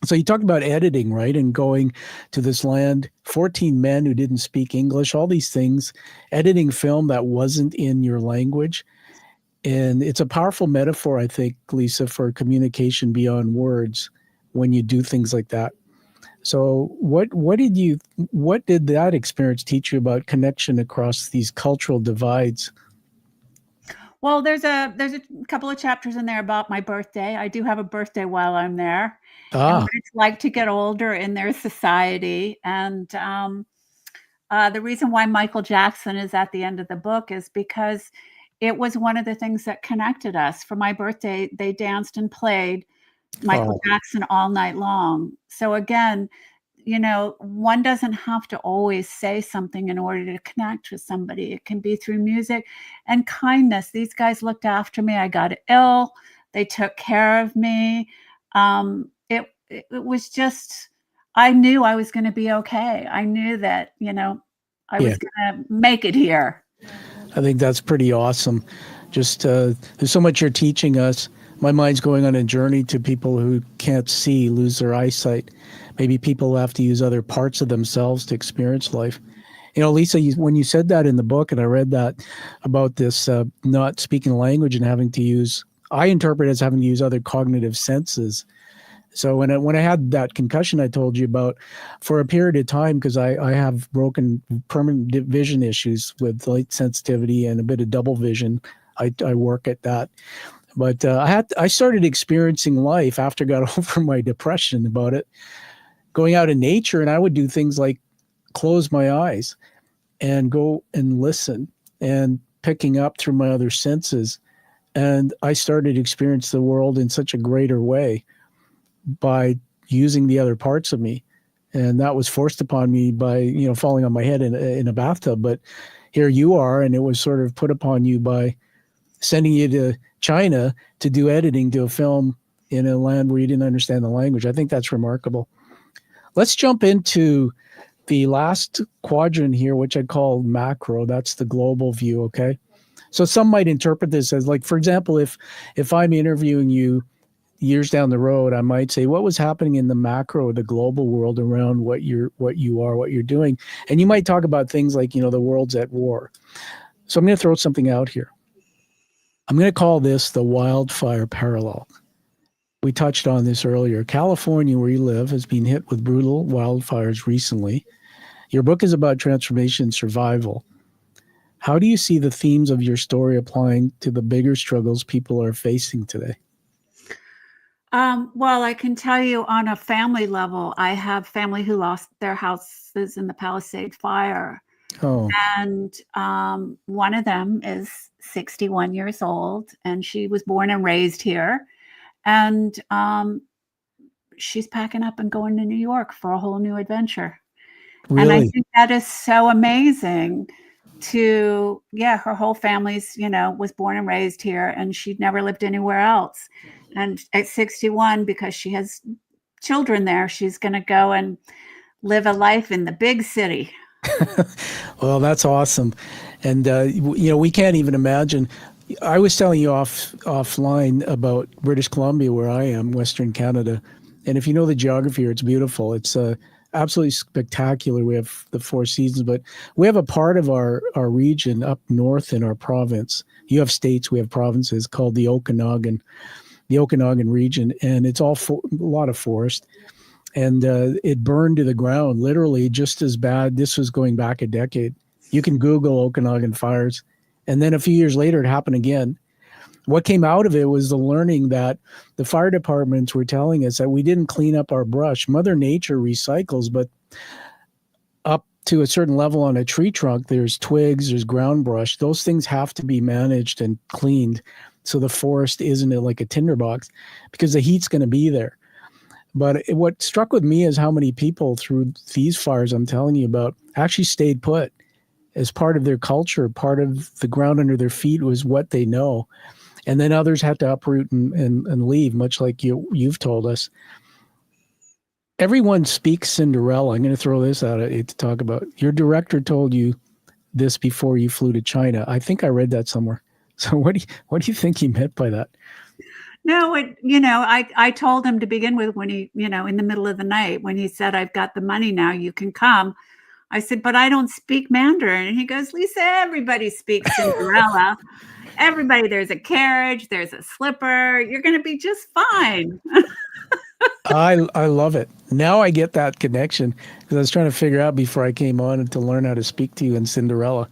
So you talked about editing, right? And going to this land, 14 men who didn't speak English, all these things, editing film that wasn't in your language. And it's a powerful metaphor, I think, Lisa, for communication beyond words when you do things like that. So what did that experience teach you about connection across these cultural divides? Well, there's a couple of chapters in there about my birthday. I do have a birthday while I'm there. And what it's like to get older in their society. And the reason why Michael Jackson is at the end of the book is because it was one of the things that connected us. For my birthday, they danced and played Michael Jackson all night long. So again, one doesn't have to always say something in order to connect with somebody. It can be through music and kindness. These guys looked after me. I got ill. They took care of me. It was just, I knew I was going to be okay. I knew that, I was going to make it here. I think that's pretty awesome. Just there's so much you're teaching us. My mind's going on a journey to people who can't see, lose their eyesight. Maybe people have to use other parts of themselves to experience life. Lisa, when you said that in the book, and I read that about this not speaking language and having to use, I interpret it as having to use other cognitive senses. So when I had that concussion I told you about, for a period of time, because I have permanent vision issues with light sensitivity and a bit of double vision, I work at that. But I started experiencing life after I got over my depression about it, going out in nature, and I would do things like close my eyes. and go and listen and picking up through my other senses. And I started to experience the world in such a greater way by using the other parts of me. And that was forced upon me by, falling on my head in a bathtub. But here you are, and it was sort of put upon you by sending you to China to do editing to a film in a land where you didn't understand the language. I think that's remarkable. Let's jump into the last quadrant here, which I call macro. That's the global view, okay? So some might interpret this as, like, for example, if I'm interviewing you years down the road, I might say, what was happening in the macro, the global world around what you are, what you're doing? And you might talk about things like, the world's at war. So I'm going to throw something out here. I'm going to call this the wildfire parallel. We touched on this earlier. California, where you live, has been hit with brutal wildfires recently. Your book is about transformation and survival. How do you see the themes of your story applying to the bigger struggles people are facing today? Well, I can tell you on a family level, I have family who lost their houses in the Palisade fire. Oh. And one of them is 61 years old, and she was born and raised here. And she's packing up and going to New York for a whole new adventure. Really? And I think that is so amazing her whole family's, was born and raised here, and she'd never lived anywhere else. And at 61, because she has children there, she's going to go and live a life in the big city. Well, that's awesome. And, we can't even imagine. I was telling you offline about British Columbia, where I am, Western Canada. And if you know the geography here, it's beautiful. It's absolutely spectacular. We have the 4 seasons, but we have a part of our region up north in our province. You have states, we have provinces, called the Okanagan region. And it's all a lot of forest. And it burned to the ground, literally just as bad. This was going back a decade. You can Google Okanagan fires. And then a few years later, it happened again. What came out of it was the learning that the fire departments were telling us that we didn't clean up our brush. Mother Nature recycles, but up to a certain level on a tree trunk, there's twigs, there's ground brush. Those things have to be managed and cleaned so the forest isn't like a tinderbox, because the heat's going to be there. But what struck with me is how many people through these fires I'm telling you about actually stayed put as part of their culture. Part of the ground under their feet was what they know. And then others had to uproot and leave, much like you've told us. Everyone speaks Cinderella. I'm going to throw this out at you to talk about. Your director told you this before you flew to China. I think I read that somewhere. So what do you think he meant by that? No, I told him to begin with when he, in the middle of the night, when he said, I've got the money now, you can come. I said, but I don't speak Mandarin. And he goes, Lisa, everybody speaks Cinderella. Everybody, there's a carriage, there's a slipper. You're going to be just fine. I love it. Now I get that connection, because I was trying to figure out before I came on to learn how to speak to you in Cinderella.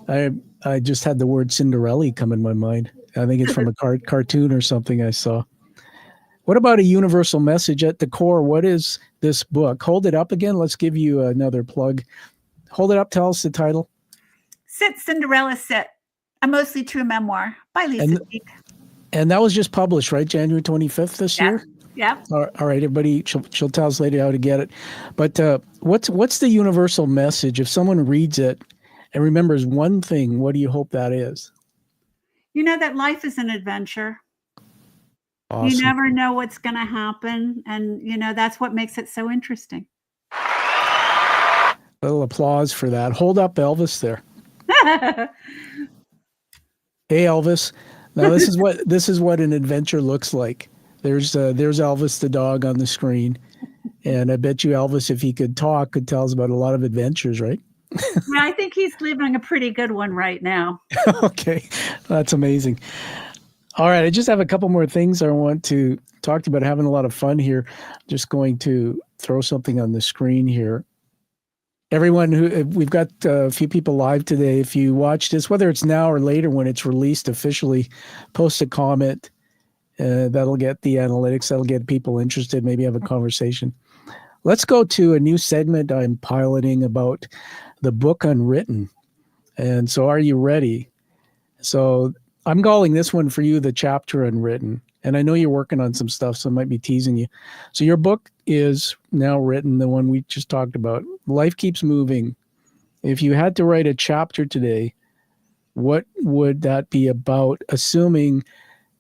I just had the word Cinderella come in my mind. I think it's from a cartoon or something I saw. What about a universal message at the core? What is this book? Hold it up again. Let's give you another plug. Hold it up. Tell us the title. Sit, Cinderella, Sit. A mostly true memoir by Lisa Peek. And that was just published, right? January 25th this year? Yeah. All right, everybody. She'll tell us later how to get it. But what's the universal message? If someone reads it and remembers one thing, what do you hope that is? That life is an adventure. Awesome. You never know what's going to happen. And, that's what makes it so interesting. A little applause for that. Hold up Elvis there. Hey, Elvis. Now this is what an adventure looks like. There's Elvis the dog on the screen. And I bet you Elvis, if he could talk, could tell us about a lot of adventures, right? Yeah, I think he's living a pretty good one right now. Okay, that's amazing. All right, I just have a couple more things I want to talk about. Having a lot of fun here. Just going to throw something on the screen here. Everyone we've got a few people live today. If you watch this, whether it's now or later when it's released officially, post a comment. That'll get the analytics. That'll get people interested. Maybe have a conversation. Let's go to a new segment I'm piloting about the book Unwritten. And so are you ready? So I'm calling this one for you, the chapter Unwritten. And I know you're working on some stuff, so I might be teasing you. So your book is now written, the one we just talked about. Life Keeps Moving. If you had to write a chapter today, what would that be about, assuming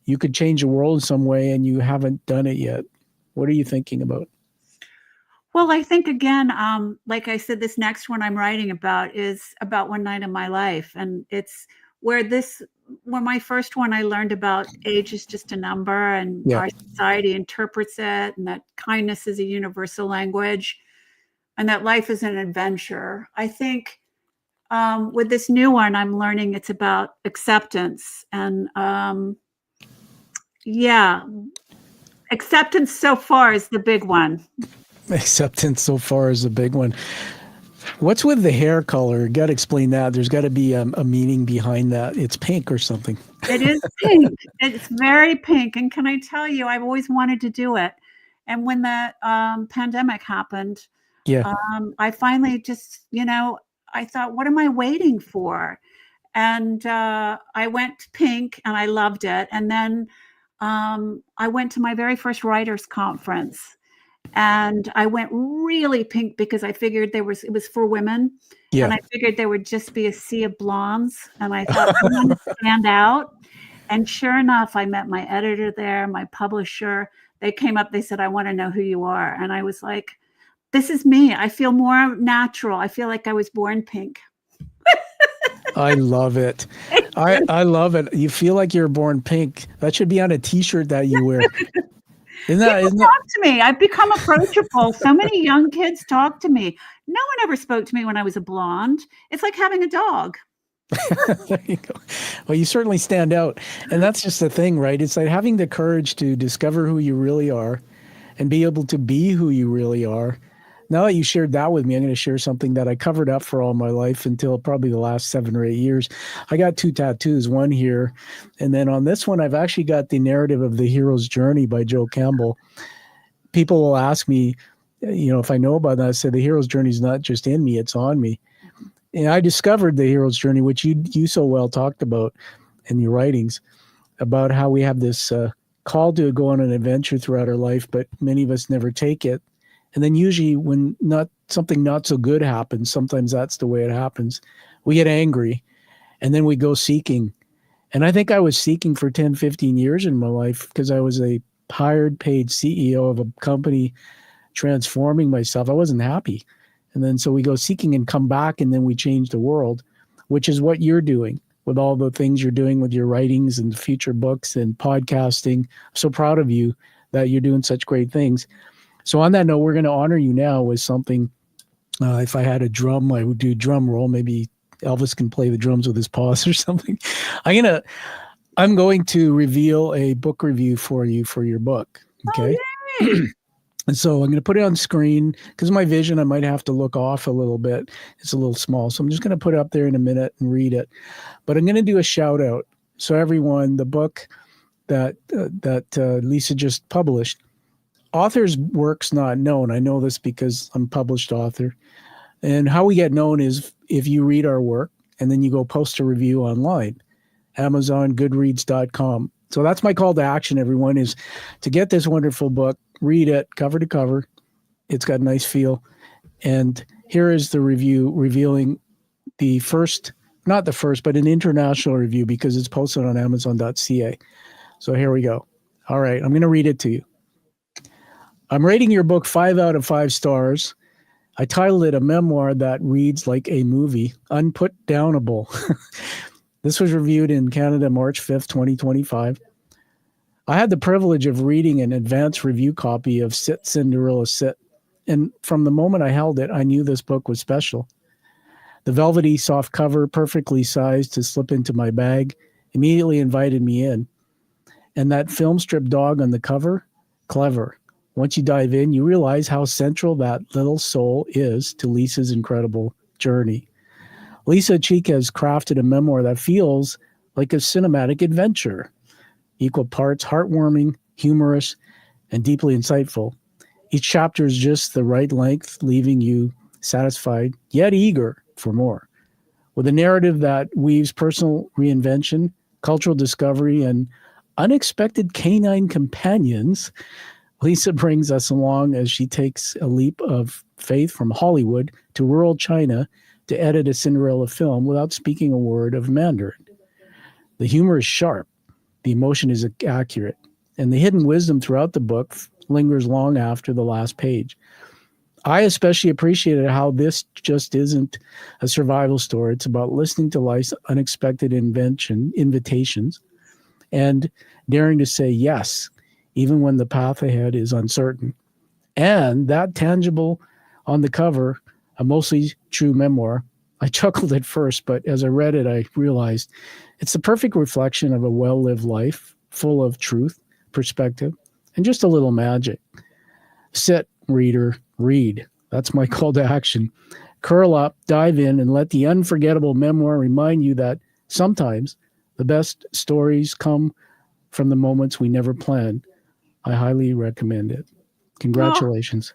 you could change the world in some way and you haven't done it yet? What are you thinking about? Well, I think again, like I said, this next one I'm writing about is about one night in my life. And it's where my first one, I learned about age is just a number and Yeah. our society interprets it, and that kindness is a universal language, and that life is an adventure. I think with this new one, I'm learning it's about acceptance. And yeah, acceptance so far is the big one. Acceptance so far is a big one. What's with the hair color? Got to explain that. There's got to be a meaning behind that. It's pink or something. It is pink. It's very pink. And can I tell you, I've always wanted to do it. And when the pandemic happened, Yeah. I finally just, I thought, what am I waiting for? And I went pink and I loved it. And then I went to my very first writers conference. And I went really pink because I figured it was for women. Yeah. And I figured there would just be a sea of blondes. And I thought, I'm going to stand out. And sure enough, I met my editor there, my publisher. They came up, they said, I want to know who you are. And I was like, this is me. I feel more natural. I feel like I was born pink. I love it. I love it. You feel like you're born pink. That should be on a t-shirt that you wear. People talk to me. I've become approachable. So many young kids talk to me. No one ever spoke to me when I was a blonde. It's like having a dog. There you go. Well, you certainly stand out. And that's just the thing, right? It's like having the courage to discover who you really are and be able to be who you really are. Now that you shared that with me, I'm going to share something that I covered up for all my life until probably the last 7 or 8 years. I got 2 tattoos, one here. And then on this one, I've actually got the narrative of The Hero's Journey by Joe Campbell. People will ask me, if I know about that. I say the hero's journey is not just in me, it's on me. And I discovered the hero's journey, which you so well talked about in your writings, about how we have this call to go on an adventure throughout our life, but many of us never take it. And then usually when something not so good happens, sometimes that's the way it happens. We get angry and then we go seeking. And I think I was seeking for 10, 15 years in my life because I was a hired, paid CEO of a company transforming myself. I wasn't happy. And then so we go seeking and come back, and then we change the world, which is what you're doing with all the things you're doing with your writings and future books and podcasting. I'm so proud of you that you're doing such great things. So on that note, we're going to honor you now with something. If I had a drum, I would do drum roll. Maybe Elvis can play the drums with his paws or something. I'm going to reveal a book review for you for your book. Okay. Oh, And so I'm going to put it on screen because of my vision. I might have to look off a little bit. It's a little small. So I'm just going to put it up there in a minute and read it. But I'm going to do a shout out. So everyone, the book that Lisa just published, author's work's not known. I know this because I'm a published author. And how we get known is if you read our work and then you go post a review online, Amazon, Goodreads.com. So that's my call to action, everyone, is to get this wonderful book, read it cover to cover. It's got a nice feel. And here is the review revealing the first, not the first, but an international review because it's posted on Amazon.ca. So here we go. All right, I'm going to read it to you. I'm rating your book 5 out of 5 stars. I titled it A Memoir That Reads Like a Movie, Unputdownable. This was reviewed in Canada, March 5th, 2025. I had the privilege of reading an advanced review copy of Sit, Cinderella, Sit. And from the moment I held it, I knew this book was special. The velvety soft cover, perfectly sized to slip into my bag, immediately invited me in. And that film strip dog on the cover, clever. Once you dive in, you realize how central that little soul is to Lisa's incredible journey. Lisa Cheek has crafted a memoir that feels like a cinematic adventure, equal parts heartwarming, humorous, and deeply insightful. Each chapter is just the right length, leaving you satisfied yet eager for more. With a narrative that weaves personal reinvention, cultural discovery, and unexpected canine companions, Lisa brings us along as she takes a leap of faith from Hollywood to rural China to edit a Cinderella film without speaking a word of Mandarin. The humor is sharp, the emotion is accurate, and the hidden wisdom throughout the book lingers long after the last page. I especially appreciated how this just isn't a survival story. It's about listening to life's unexpected invitations and daring to say yes, even when the path ahead is uncertain. And that tangible on the cover, a mostly true memoir. I chuckled at first, but as I read it, I realized it's the perfect reflection of a well-lived life, full of truth, perspective, and just a little magic. Sit, reader, read. That's my call to action. Curl up, dive in, and let the unforgettable memoir remind you that sometimes the best stories come from the moments we never planned. I highly recommend it. Congratulations.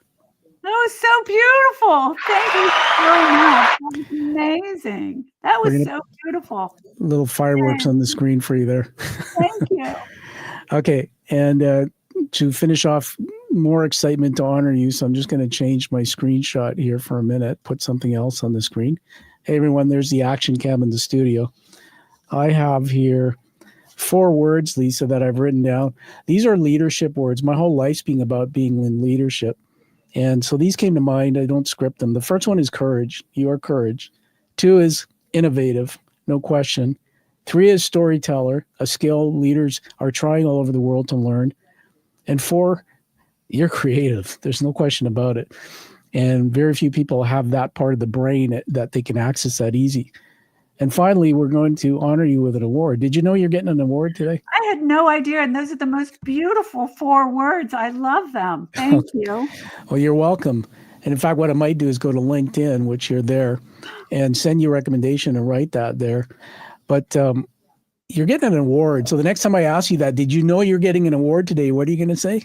That was so beautiful. Thank you so much. That was amazing. That was so beautiful. Little fireworks on the screen for you there. Thank you. Okay, and to finish off, more excitement to honor you, so I'm just going to change my screenshot here for a minute, put something else on the screen. Hey, everyone, there's the action cam in the studio. I have here 4 words, Lisa, that I've written down. These are leadership words. My whole life's being about being in leadership. And so these came to mind. I don't script them. The first one is courage. Your courage. 2 is innovative, no question. 3 is storyteller, a skill leaders are trying all over the world to learn. And 4, you're creative. There's no question about it. And very few people have that part of the brain that they can access that easy. And finally, we're going to honor you with an award. Did you know you're getting an award today? I had no idea. And those are the most beautiful 4 words. I love them. Thank you. Well, you're welcome. And in fact, what I might do is go to LinkedIn, which you're there, and send you a recommendation and write that there. But you're getting an award. So the next time I ask you that, did you know you're getting an award today? What are you going to say?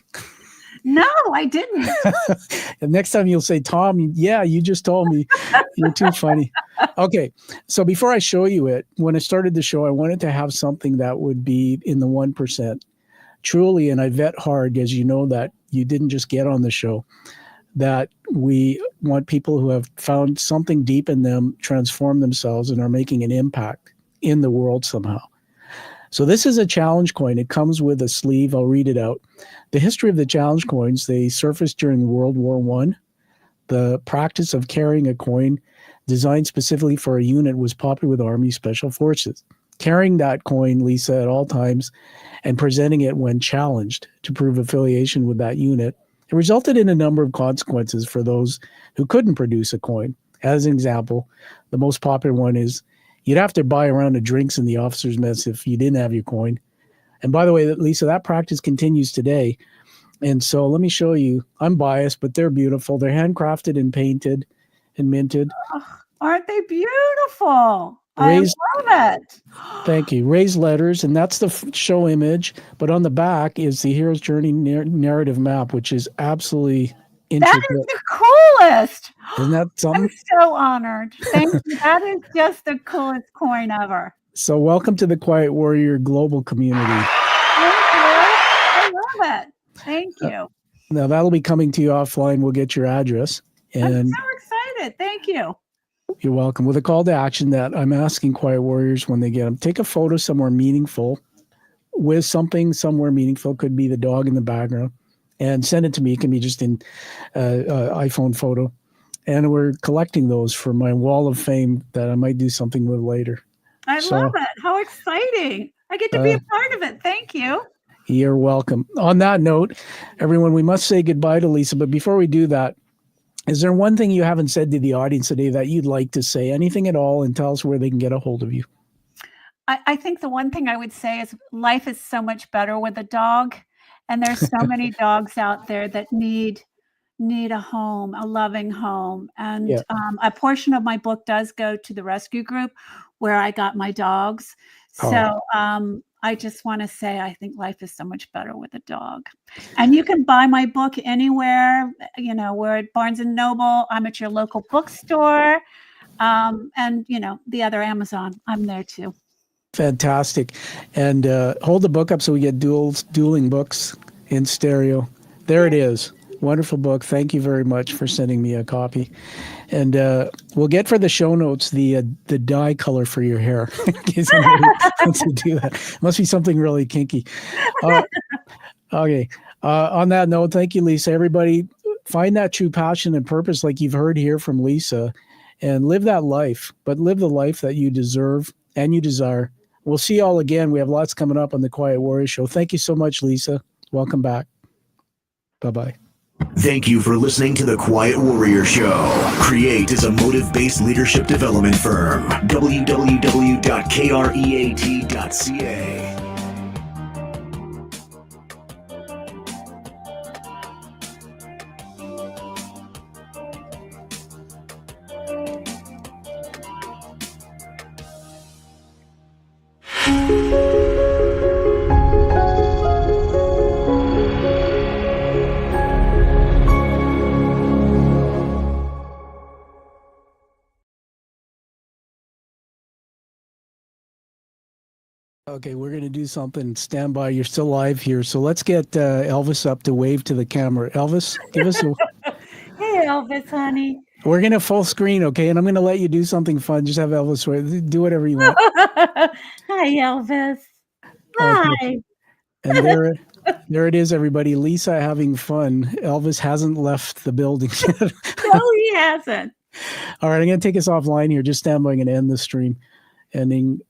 No, I didn't. And next time you'll say, Tom, yeah, you just told me. You're too funny. Okay. So before I show you it, when I started the show, I wanted to have something that would be in the 1%. Truly, and I vet hard, as you know, that you didn't just get on the show, that we want people who have found something deep in them, transform themselves, and are making an impact in the world somehow. So this is a challenge coin. It comes with a sleeve. I'll read it out. The history of the challenge coins, they surfaced during World War I. The practice of carrying a coin designed specifically for a unit was popular with Army Special Forces. Carrying that coin, Lisa, at all times and presenting it when challenged to prove affiliation with that unit, it resulted in a number of consequences for those who couldn't produce a coin. As an example, the most popular one is you'd have to buy a round of drinks in the officer's mess if you didn't have your coin. And by the way, Lisa, that practice continues today. And so let me show you. I'm biased, but they're beautiful. They're handcrafted and painted and minted. Oh, aren't they beautiful? I love it. Thank you. Raised letters, and that's the show image. But on the back is the hero's journey narrative map, which is absolutely intricate. That is the coolest. Isn't that something? I'm so honored. Thank you. That is just the coolest coin ever. So welcome to the Quiet Warrior global community. Thank you. I love it. Thank you. Now that'll be coming to you offline. We'll get your address. And I'm so excited. Thank you. You're welcome. With a call to action that I'm asking Quiet Warriors when they get them, take a photo somewhere meaningful with something somewhere meaningful. Could be the dog in the background, and send it to me. It can be just in iPhone photo. And we're collecting those for my wall of fame that I might do something with later. I love it. How exciting. I get to be a part of it. Thank you. You're welcome. On that note, everyone, we must say goodbye to Lisa. But before we do that, is there one thing you haven't said to the audience today that you'd like to say? Anything at all, and tell us where they can get a hold of you. I think the one thing I would say is life is so much better with a dog. And there's so many dogs out there that need a home, a loving home. And a portion of my book does go to the rescue group where I got my dogs. So I just want to say I think life is so much better with a dog. And you can buy my book anywhere, we're at Barnes & Noble. I'm at your local bookstore. And, the other Amazon. I'm there too. Fantastic. And hold the book up so we get dueling books in stereo. There it is. Wonderful book. Thank you very much for sending me a copy. And we'll get for the show notes the dye color for your hair in case anybody wants to do that. Must be something really kinky. Okay. On that note, thank you, Lisa. Everybody, find that true passion and purpose like you've heard here from Lisa and live that life, but live the life that you deserve and you desire. We'll see you all again. We have lots coming up on the Quiet Warrior Show. Thank you so much, Lisa. Welcome back. Bye-bye. Thank you for listening to the Quiet Warrior Show. Create is a motive-based leadership development firm. www.kreat.ca. Okay, we're going to do something. Stand by. You're still live here. So let's get Elvis up to wave to the camera. Elvis, give us a... Hey, Elvis, honey. We're going to full screen, okay? And I'm going to let you do something fun. Just have Elvis wave. Do whatever you want. Hi, Elvis. Hi. Okay. And there it is, everybody. Lisa having fun. Elvis hasn't left the building yet. No, he hasn't. All right, I'm going to take us offline here. Just stand by. I'm going to end the stream. Ending